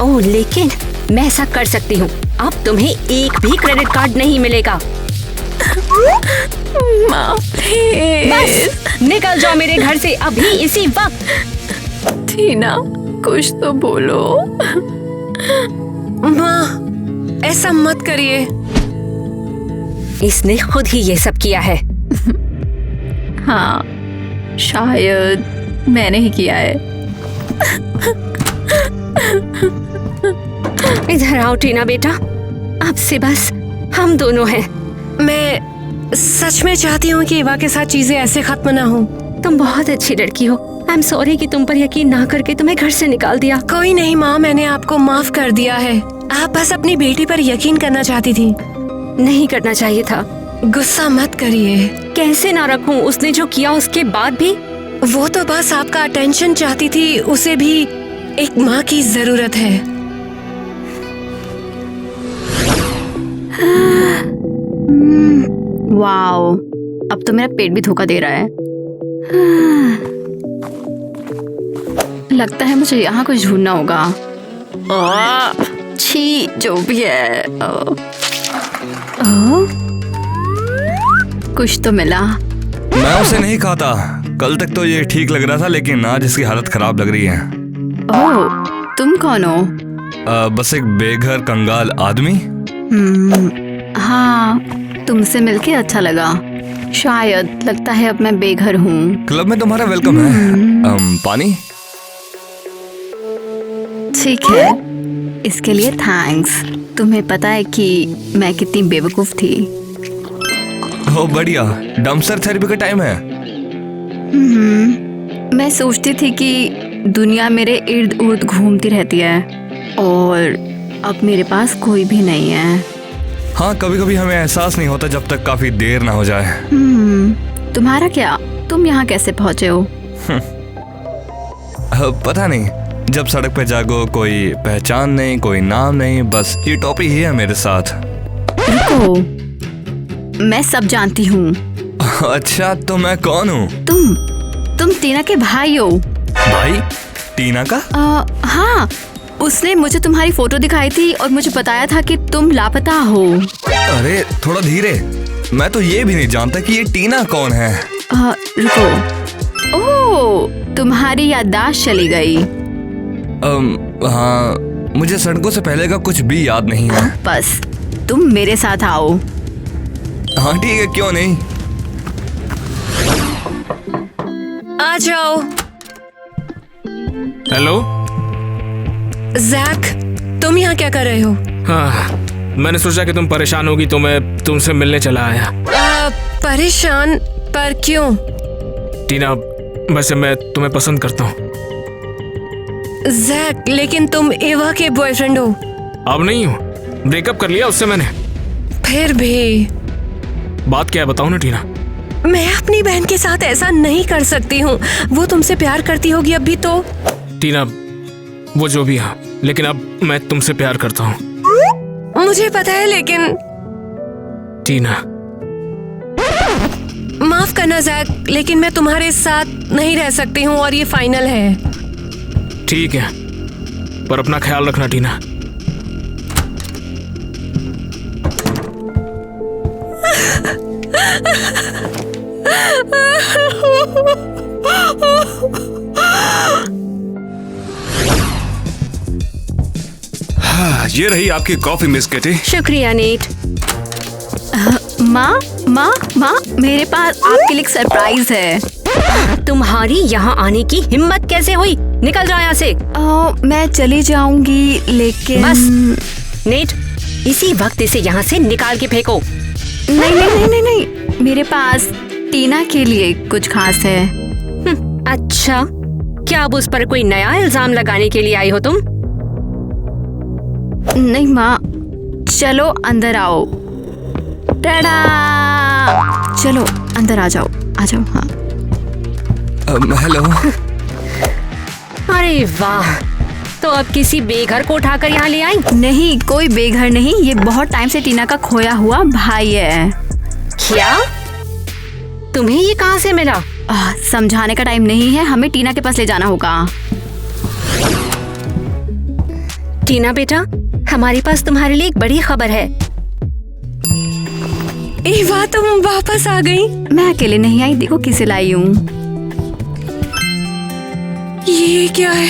ओह, लेकिन मैं ऐसा कर सकती हूँ। अब तुम्हें एक भी क्रेडिट कार्ड नहीं मिलेगा। माँ प्लीज। बस निकल जाओ मेरे घर से अभी, इसी वक्त। टीना, कुछ तो बोलो। माँ, ऐसा मत करिए। इसने खुद ही ये सब किया है। हाँ, शायद मैंने ही किया है। इधर आओ टीना बेटा, अब से बस हम दोनों हैं। मैं सच में चाहती हूँ कि ईवा के साथ चीजें ऐसे खत्म ना हो। तुम बहुत अच्छी लड़की हो। आई एम सॉरी कि तुम पर यकीन ना करके तुम्हें घर से निकाल दिया। कोई नहीं माँ, मैंने आपको माफ कर दिया है। आप बस अपनी बेटी पर यकीन करना चाहती थी। नहीं करना चाहिए था। गुस्सा मत करिए। कैसे ना रखूं, उसने जो किया उसके बाद भी। वो तो बस आपका अटेंशन चाहती थी, उसे भी एक माँ की जरूरत है। वाओ, अब तो मेरा पेट भी धोखा दे रहा है। लगता है मुझे यहाँ कुछ ढूंढना होगा। छी, जो भी है। कुछ तो मिला। मैं उसे नहीं खाता। कल तक तो ये ठीक लग रहा था, लेकिन आज इसकी हालत खराब लग रही है। ओह, तुम कौन हो? बस एक बेघर कंगाल आदमी। हाँ, तुमसे मिलके अच्छा लगा। शायद लगता है अब मैं बेघर हूँ। क्लब में तुम्हारा वेलकम है। पानी? ठीक है, इसके लिए थैंक्स। तुम्हें पता है कि मैं कितनी बेवकूफ थी। ओ बढ़िया, डंपस्टर थेरेपी का टाइम है। मैं सोचती थी कि दुनिया मेरे इर्द उर्द घूमती रहती है और अब मेरे पास कोई भी नहीं है। हाँ, कभी कभी हमें एहसास नहीं होता जब तक काफी देर ना हो जाए। तुम्हारा क्या? तुम यहाँ कैसे पहुँचे हो? पता नहीं, जब सड़क पे जागो कोई पहचान नहीं, कोई नाम नहीं, बस ये टॉपी ही है मेरे साथ। रुको, मैं सब जानती हूँ। अच्छा, तो मैं कौन हूँ? तुम टीना के भाई हो। भाई? टीना का? हाँ, उसने मुझे तुम्हारी फोटो दिखाई थी और मुझे बताया था कि तुम लापता हो। अरे थोड़ा धीरे, मैं तो ये भी नहीं जानता कि ये टीना कौन है। रुको, ओह, तुम्हारी याददाश्त चली गई। हाँ, मुझे सड़कों से पहले का कुछ भी याद नहीं है। बस तुम मेरे साथ आओ। हाँ ठीक है, क्यों नहीं। आ जाओ। हेलो। जैक, तुम यहाँ क्या कर रहे हो? हाँ, मैंने सोचा कि तुम परेशान होगी तो मैं तुमसे मिलने चला आया। परेशान? पर क्यों? टीना, वैसे मैं तुम्हें पसंद करता हूँ। जैक, लेकिन तुम एवा के बॉयफ्रेंड हो। अब नहीं हूँ, ब्रेकअप कर लिया उससे मैंने। फिर भी बात क्या है बताओ ना टीना। मैं अपनी बहन के साथ ऐसा नहीं कर सकती हूँ। वो तुमसे प्यार करती होगी अभी तो। टीना, वो जो भी है, लेकिन अब मैं तुमसे प्यार करता हूँ। मुझे पता है, लेकिन टीना। माफ करना जैक, लेकिन मैं तुम्हारे साथ नहीं रह सकती हूँ और ये फाइनल है। ठीक है, पर अपना ख्याल रखना टीना। ये रही आपकी कॉफी मिस किटी। शुक्रिया नेट। माँ, मेरे पास आपके लिए एक सरप्राइज है। तुम्हारी यहाँ आने की हिम्मत कैसे हुई? निकल जाओ यहाँ से। मैं चली जाऊंगी, लेकिन बस नेट, इसी वक्त इसे यहाँ से निकाल के फेंको। नहीं, मेरे पास टीना के लिए कुछ खास है। अच्छा, क्या अब उस पर कोई नया इल्जाम लगाने के लिए आई हो तुम? नहीं माँ, चलो अंदर आओ। टाडा! चलो अंदर आ जाओ। हाँ। हेलो। अरे वाह, तो अब किसी बेघर को उठाकर यहाँ ले आई? नहीं, कोई बेघर नहीं, ये बहुत टाइम से टीना का खोया हुआ भाई है। क्या? तुम्हें ये कहाँ से मिला? समझाने का टाइम नहीं है, हमें टीना के पास ले जाना होगा। टीना बेटा, हमारे पास तुम्हारे लिए एक बड़ी खबर है। एवा, तुम वापस आ गई? मैं अकेले नहीं आई, देखो किसे लाई हूँ। ये क्या है?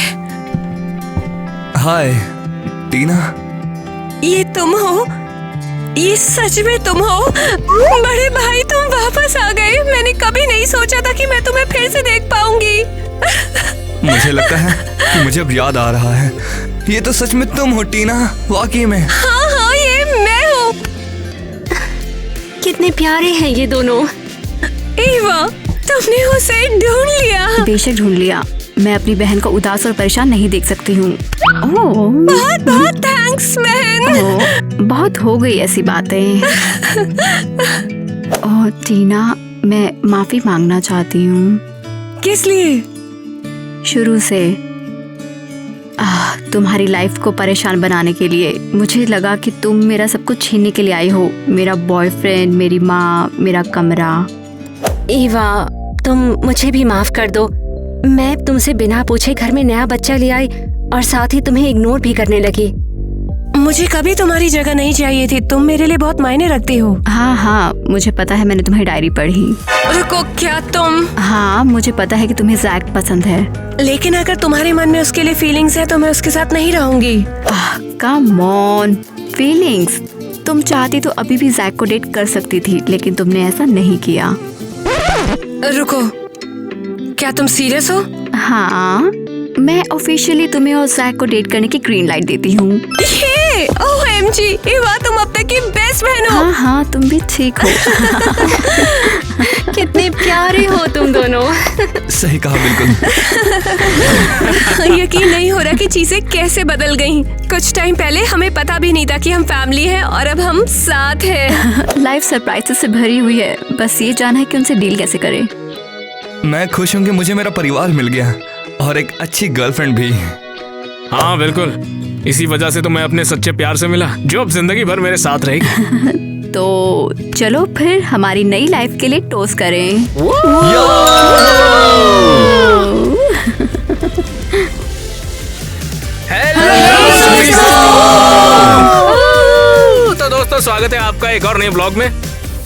हाय टीना। ये तुम हो? ये सच में तुम हो? बड़े भाई, तुम वापस आ गए। मैंने कभी नहीं सोचा था कि मैं तुम्हें फिर से देख पाऊंगी। मुझे लगता है कि मुझे अब याद आ रहा है। ये तो सच में तुम हो टीना, वाकई में। हाँ, ये मैं हूँ। कितने प्यारे हैं ये दोनों। एवा, तुमने उसे ढूंढ लिया। बेशक ढूंढ लिया। मैं अपनी बहन को उदास और परेशान नहीं देख सकती हूँ। बहुत बहुत थैंक्स बहन। बहुत हो गई ऐसी बातें। ओह टीना, मैं माफी मांगना चाहती हूँ। किस लिए? शुरू से तुम्हारी लाइफ को परेशान बनाने के लिए। मुझे लगा कि तुम मेरा सब कुछ छीनने के लिए आई हो, मेरा बॉयफ्रेंड, मेरी माँ, मेरा कमरा। ईवा, तुम मुझे भी माफ कर दो। मैं तुमसे बिना पूछे घर में नया बच्चा ले आई और साथ ही तुम्हें इग्नोर भी करने लगी। मुझे कभी तुम्हारी जगह नहीं चाहिए थी। तुम मेरे लिए बहुत मायने रखती हो। हाँ, मुझे पता है, मैंने तुम्हारी डायरी पढ़ी। रुको, क्या तुम? हाँ, मुझे पता है कि तुम्हें जैक पसंद है। लेकिन अगर तुम्हारे मन में उसके लिए फीलिंग्स है तो मैं उसके साथ नहीं रहूंगी। Come on, feelings? तुम चाहती तो अभी भी जैक को डेट कर सकती थी, लेकिन तुमने ऐसा नहीं किया। रुको, क्या तुम सीरियस हो? हाँ, मैं ऑफिशियली तुम्हें और जैक को डेट करने की ग्रीन लाइट देती हूँ। OMG, ईवा, तुम अब तक की बेस्ट बहन हो। हाँ, तुम भी ठीक हो। कितने प्यारे हो तुम दोनों। सही कहा, बिल्कुल। यकीन नहीं हो रहा कि चीजें कैसे बदल गईं। कुछ टाइम पहले हमें पता भी नहीं था कि हम फैमिली हैं और अब हम साथ हैं। लाइफ सरप्राइजेस से भरी हुई है, बस ये जानना है कि उनसे डील कैसे करें। मैं खुश हूँ कि मुझे मेरा परिवार मिल गया और एक अच्छी गर्लफ्रेंड भी। हाँ बिल्कुल, इसी वजह से तो मैं अपने सच्चे प्यार से मिला, जो अब जिंदगी भर मेरे साथ रहेगी। तो चलो फिर हमारी नई लाइफ के लिए टोस्ट करें। तो दोस्तों, स्वागत है आपका एक और नए ब्लॉग में।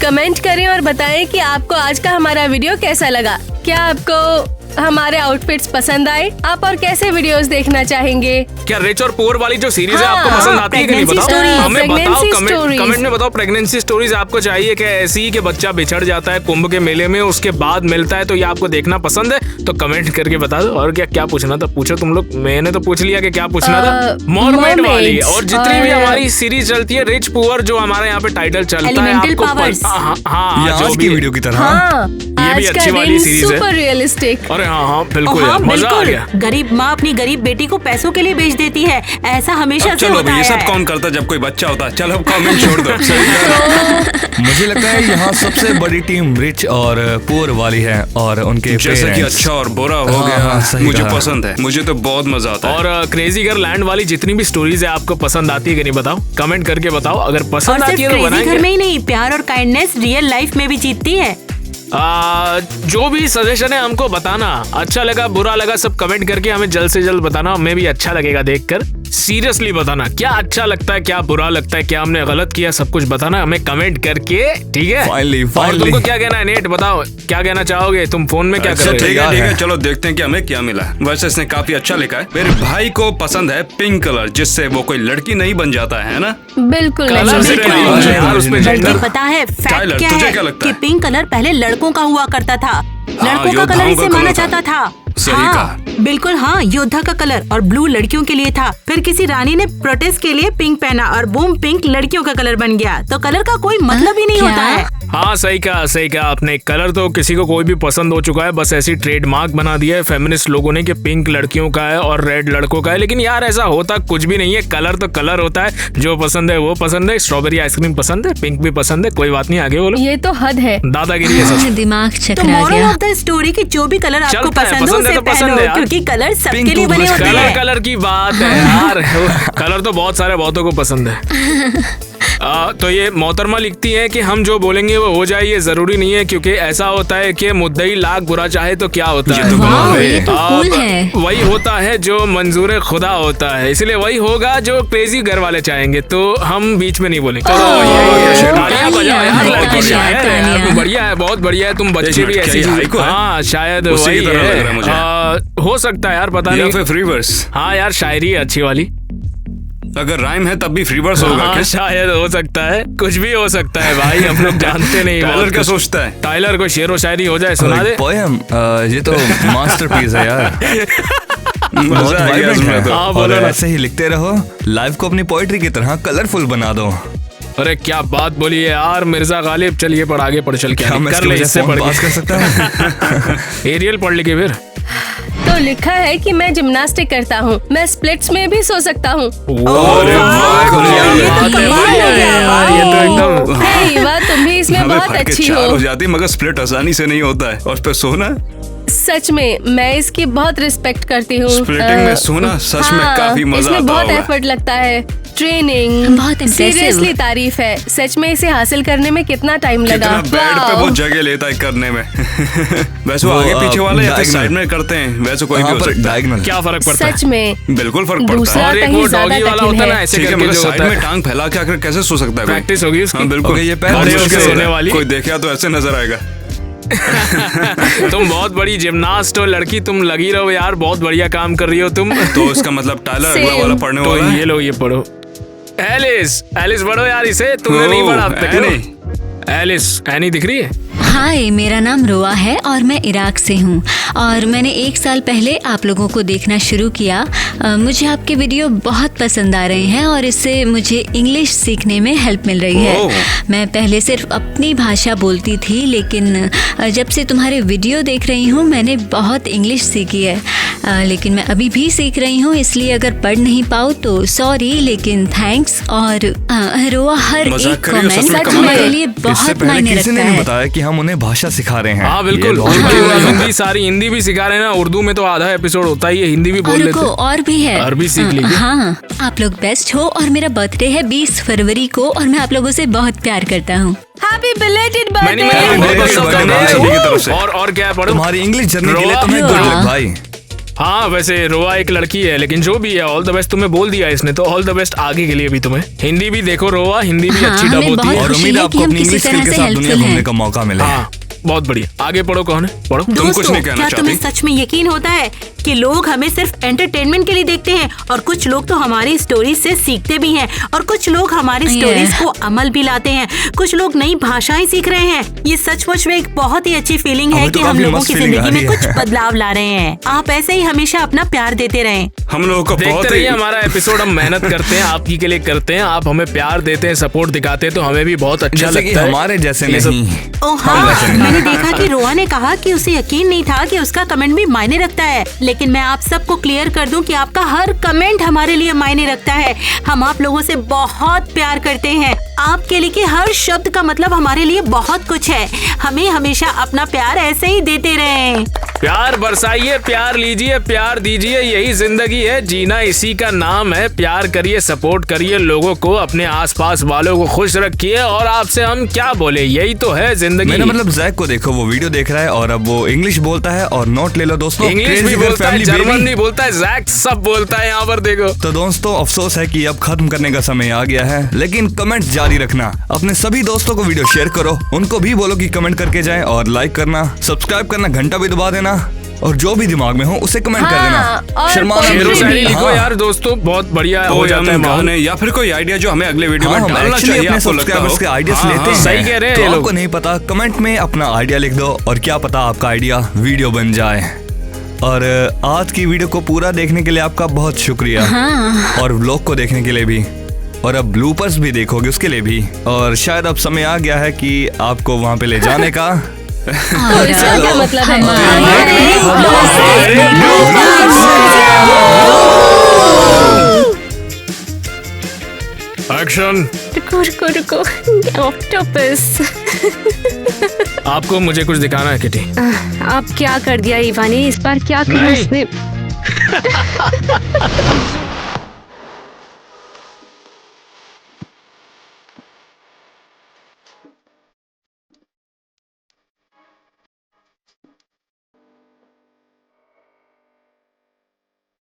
कमेंट करें और बताएं कि आपको आज का हमारा वीडियो कैसा लगा। क्या आपको हमारे आउटफिट्स पसंद आए? आप और कैसे वीडियोस देखना चाहेंगे? क्या रिच और पुअर वाली जो सीरीज है हाँ, आपको पसंद आती है कि नहीं? pregnancy बताओ stories, हमें, बताओ pregnancy stories। कमेंट में बताओ। प्रेगनेंसी स्टोरीज आपको चाहिए कि ऐसी कि बच्चा बिछड़ जाता है कुंभ के मेले में, उसके बाद मिलता है, तो ये आपको देखना पसंद है? तो कमेंट करके बता दो। और क्या पूछना था पूछो तुम लोग। मैंने तो पूछ लिया कि क्या पूछना था। मॉर्मेड वाली और जितनी भी हमारी सीरीज चलती है, रिच पुअर, जो हमारे यहाँ पे टाइटल चलता है, Elemental आपको powers। हाँ, जो आज भी की वीडियो की तरह। हाँ, ये भी आज अच्छी का वाली दिन सीरीज है। Super realistic. अरे हाँ, बिल्कुल हाँ, यार, मजा आ गया। बिल्कुल। गरीब माँ अपनी गरीब बेटी को पैसों के लिए बेच देती है, ऐसा हमेशा से चलो होता ये सब है। कौन करता है जब कोई बच्चा होता है? चलो कमेंट छोड़ दो। मुझे लगता है यहाँ सबसे बड़ी टीम रिच और पुअर वाली है और उनके जैसे कि parents। अच्छा और बुरा हो हाँ, गया, सही मुझे कहा। पसंद है। मुझे तो बहुत मजा आता है। और क्रेजी गर्ल लैंड वाली जितनी भी स्टोरीज है आपको पसंद आती है कि नहीं? बताओ, कमेंट करके बताओ। अगर और पसंद आती सिर्फ है तो क्रेजी घर बनाएंगे। में ही नहीं, प्यार और काइंडनेस रियल लाइफ में भी जीतती है। जो भी सजेशन है हमको बताना। अच्छा लगा, बुरा लगा, सब कमेंट करके हमें जल्द से जल्द बताना। हमें भी अच्छा लगेगा देखकर। सीरियसली बताना क्या अच्छा लगता है, क्या बुरा लगता है, क्या हमने गलत किया, सब कुछ बताना हमें कमेंट करके, ठीक है? Finally, और finally। तुमको क्या कहना है नेट? बताओ क्या कहना चाहोगे? तुम फोन में क्या अच्छा, कर रहे ठीक हो? है ठीक है, है। चलो देखते हैं कि हमें क्या मिला। वैसे इसने काफी अच्छा लिखा है। मेरे भाई को पसंद है पिंक कलर, जिससे वो कोई लड़की नहीं बन जाता है ना? बिल्कुल कलर नहीं। से बिल्कुल नहीं नहीं। होता यार, उसमें बल्कि जेंडर। पता है फैक्ट टाइलर, क्या तुझे है क्या लगता कि है? पिंक कलर पहले लड़कों का हुआ करता था। लड़कों का कलर योद्धाओं इसे का माना कलर था। जाता था। सही हाँ, कहा। बिल्कुल हाँ, योद्धा का कलर। और ब्लू लड़कियों के लिए था। फिर किसी रानी ने प्रोटेस्ट के लिए पिंक पहना और बूम, पिंक लड़कियों का कलर बन गया। तो कलर का कोई मतलब ही नहीं क्या? होता है। हाँ, सही कहा आपने। कलर तो किसी को कोई भी पसंद हो चुका है, बस ऐसी ट्रेडमार्क बना दिया है फेमिनिस्ट लोगों ने कि पिंक लड़कियों का है और रेड लड़कों का है। लेकिन यार ऐसा होता कुछ भी नहीं है। कलर तो कलर होता है, जो पसंद है वो पसंद है। स्ट्रॉबेरी आइसक्रीम पसंद है, पिंक भी पसंद है, कोई बात नहीं, आगे बोलो। ये तो हद है। दादागिरी है सब। दिमाग तो चकरा मोरल गया। ऑफ द स्टोरी की जो भी कलर आपको चलता है, पसंद हो पसंद है उसे तो पसंद पहनो, है यार। क्योंकि कलर सबके Pink लिए बने होते कलर हैं। कलर की बात है यार। कलर तो बहुत सारे बहुतों को पसंद है। तो ये मोहतरमा लिखती है कि हम जो बोलेंगे वो हो जाए, ये जरूरी नहीं है, क्योंकि ऐसा होता है कि मुद्दई लाख बुरा चाहे तो क्या होता है। वाह, ये तो अब कूल है। वही होता है जो मंजूर खुदा होता है, इसलिए वही होगा जो क्रेजी घर वाले चाहेंगे। तो हम बीच में नहीं बोलेंगे। तालियां बजाओ यार, लड़की शायर है यार, बढ़िया है, बहुत बढ़िया है। तुम बच्चे भी क्या ऐसी ये चीज- हाइकू है? हाँ, शायद उसी की वही तरह लग रहा है है। मुझे। हो सकता है यार, पता या नहीं। फिर फ्री वर्स? हाँ यार, शायरी है अच्छी वाली। अगर राइम है तब भी फ्री वर्स होगा हाँ, क्या? शायद हो सकता है, कुछ भी हो सकता है भाई, हम लोग जानते नहीं। टाइलर बहुत क्या कुछ। सोचता है? टाइलर को शेरो शायरी हो जाए, सुना दे। पोएम, ये तो मास्टरपीस है यार। बहुत मजा आ गया vibrant इसमें है। तो। हाँ, और बोलो ना। ऐसे ही लिखते रहो, लाइफ को अपनी पोएट्री की तरह कलरफुल बना दो। अरे क्या बात बोली है यार मिर्जा गालिब। चलिए पढ़, आगे पढ़, चल क्या मैं कर ले, इससे पढ़ पास कर सकता हूँ? एरियल पढ़ लिखे फिर। तो लिखा है कि मैं जिम्नास्टिक करता हूँ, मैं स्प्लिट्स में भी सो सकता हूँ। अरे वाह, क्या ये तो बात है, कमाल हो बढ़िया गया, है यार, ये तो एकदम। हे ईवा, तुम भी इसमें हमें बहुत फट के अच्छी चार हो। हो जाती, मगर स्प्लिट आसानी से नहीं होता है। और उस पे सोना सच में मैं इसकी बहुत रिस्पेक्ट करती हूँ। स्प्लिटिंग में सोना सच में काफी मजा इसमें आता बहुत होगा। एफर्ट लगता है, ट्रेनिंग बहुत impressive। सीरियसली तारीफ है। सच में इसे हासिल करने में कितना टाइम लगा। कितना बेड पे वो वाह। जगह लेता है करने में। वैसे वो वो, आगे पीछे वाला या फिर diagonal। साइड में करते हैं, वैसे कोई भी हाँ, हो पर सकता है। diagonal। क्या फर्क पड़ता सच है? में बिल्कुल फर्क पड़ता दूसरा है। और एक कहीं वो ज्यादा डॉगी वाला कठिन होता है ना, है। ऐसे ठीक है, करके मतलब जो साइड होता में है। टांग फैला के आकर कैसे सो सकता है कोई? प्रैक्टिस होगी उसकी। हाँ बिल्कुल। ओके, ये पैर बहुत खड़े मुश्किल होके है। सोने वाली। कोई देखेगा तो ऐसे नजर आएगा। तुम बहुत बड़ी जिम्नास्ट हो लड़की, तुम लगी रहो यार, बहुत बढ़िया काम कर रही हो तुम। तो इसका मतलब टाइलर अगला Same। वाला पढ़ने तो वाला है। ये लो, ये पढ़ो। एलिस, एलिस पढ़ो यार इसे, तुमने नहीं पढ़ा अब तक। एनी। एलिस, एनी दिख रही है? हाय, मेरा नाम रोआ है और मैं इराक से हूँ और मैंने 1 साल पहले आप लोगों को देखना शुरू किया। मुझे आपके वीडियो बहुत पसंद आ रहे हैं और इससे मुझे इंग्लिश सीखने में हेल्प मिल रही है। ओह। मैं पहले सिर्फ अपनी भाषा बोलती थी, लेकिन जब से तुम्हारे वीडियो देख रही हूँ मैंने बहुत इंग्लिश सीखी है। लेकिन मैं अभी भी सीख रही हूँ, इसलिए अगर पढ़ नहीं पाऊँ तो सॉरी, लेकिन थैंक्स। और रोआ, हर मजाक एक कर रही हो, सच कमेंट में सच कमाल मेरे है। लिए इससे बहुत पहले मायने किसी रखता ने नहीं है। बताया कि हम उन्हें भाषा सिखा रहे हैं। हाँ ये बिल्कुल, बहुत उर्दू बड़ी और बात है। हिंदी, सारी हिंदी भी सिखा रहे हैं ना। उर्दू में तो आधा एपिसोड होता ही है, हिंदी भी बोल और लेते को हैं। और भी है। अरबी सीख लीजिए। हाँ, आप लोग बेस्ट हो और मेरा बर्थडे है 20 फरवरी को और मैं आप लोगों से बहुत प्यार करता हूँ। हैप्पी बिलेटेड मैंने बर्थडे। बहुत बहुत बर्थडे शुभकामनाएं। सभी की तरफ से। और क्या है, पढ़ो। तुम्हारी इंग्लिश जर्नी के लिए रोआ। तुम्हें गुड रोआ। लक भाई। हाँ वैसे रोआ एक लड़की है, लेकिन जो भी है ऑल द बेस्ट। तुम्हें बोल दिया इसने तो ऑल द बेस्ट आगे के लिए भी तुम्हें। हिंदी भी देखो रोआ, हिंदी भी हाँ, अच्छी डब हमें होती बहुत है। और खुशी उम्मीद है है कि आपको हम अपनी किसी इंग्लिश तरह स्किल के से साथ दुनिया हेल्पफुल घूमने हैं। का मौका मिले। हाँ बहुत बढ़िया, आगे पढ़ो। कौन है, पढ़ो। तुम कुछ नहीं कहना क्या तुम्हें चाहती? सच में यकीन होता है कि लोग हमें सिर्फ एंटरटेनमेंट के लिए देखते हैं और कुछ लोग तो हमारी स्टोरीज से सीखते भी हैं और कुछ लोग हमारी स्टोरीज को अमल भी लाते हैं। कुछ लोग नई भाषाएं सीख रहे हैं। ये सचमुच में एक बहुत ही अच्छी फीलिंग है हमें तो कि हम काफी लोगों मस्त की feeling जिंदगी आ में रही कुछ है। बदलाव ला रहे हैं। आप ऐसे ही हमेशा अपना प्यार देते रहें। हम लोगों को देखते बहुत रहिए ही हमारा एपिसोड, हम मेहनत करते हैं, आप ही के लिए करते हैं। आप हमें प्यार देते हैं, सपोर्ट दिखाते हैं, तो हमें भी बहुत अच्छा जैसे कि लगता है। हमारे जैसे ये सब- नहीं। ओ हाँ, मैंने देखा कि रोआ ने कहा कि उसे यकीन नहीं था कि उसका कमेंट भी मायने रखता है, लेकिन मैं आप सबको क्लियर कर दूं कि आपका हर कमेंट हमारे लिए मायने रखता है। हम आप लोगों से बहुत प्यार करते हैं। आपके लिए हर शब्द का मतलब हमारे लिए बहुत कुछ है। हमें हमेशा अपना प्यार ऐसे ही देते रहें। प्यार बरसाइए, प्यार लीजिए, प्यार दीजिए, यही जिंदगी है। जीना इसी का नाम है। प्यार करिए, सपोर्ट करिए लोगों को, अपने आसपास वालों को खुश रखिए। और आपसे हम क्या बोले, यही तो है जिंदगी। मैंने मतलब जैक को देखो, वो वीडियो देख रहा है और अब वो इंग्लिश बोलता है। और नोट ले लो दोस्तों, इंग्लिश Crazy भी Girl बोलता है, Family जर्मन Baby। भी बोलता है, जैक सब बोलता है यहाँ पर देखो। तो दोस्तों अफसोस है कि अब खत्म करने का समय आ गया है, लेकिन कमेंट जारी रखना। अपने सभी दोस्तों को वीडियो शेयर करो, उनको भी बोलो कि कमेंट करके जाएं और लाइक करना, सब्सक्राइब करना, घंटा भी दबा देना और जो भी दिमाग में हो उसे कमेंट कर हाँ, देना। और शर्माना poetry शेरो बिल्कुल शायरी नहीं। लिखो हाँ। यार दोस्तों, बहुत बढ़िया हो पोएम, जाता है माहौल। गाने या फिर कोई आइडिया जो हमें अगले वीडियो हाँ, में हम डालना actually चाहिए, अपने आपको लगता सब्सक्राइबर्स के हो? आइडियाज हाँ, लेते हाँ, हैं। सही कह रहे हैं तो ये लोग। आपको नहीं पता, कमेंट में अपना आइडिया लिख दो और क्या पता आपका आइडिया वीडियो बन जाए। और आज की वीडियो को पूरा देखने के लिए आपका बहुत शुक्रिया। और व्लॉग को देखने के लिए भी, और अब ब्लूपर्स भी देखोगे उसके लिए भी। और शायद अब समय आ गया है कि आपको वहाँ पे ले जाने का। तो इसका क्या मतलब है? एक्शन। रुको रुको रुको, ऑक्टोपस। आपको मुझे कुछ दिखाना है किटी। आप क्या कर दिया ईवा ने इस बार, क्या किया नहीं। उसने?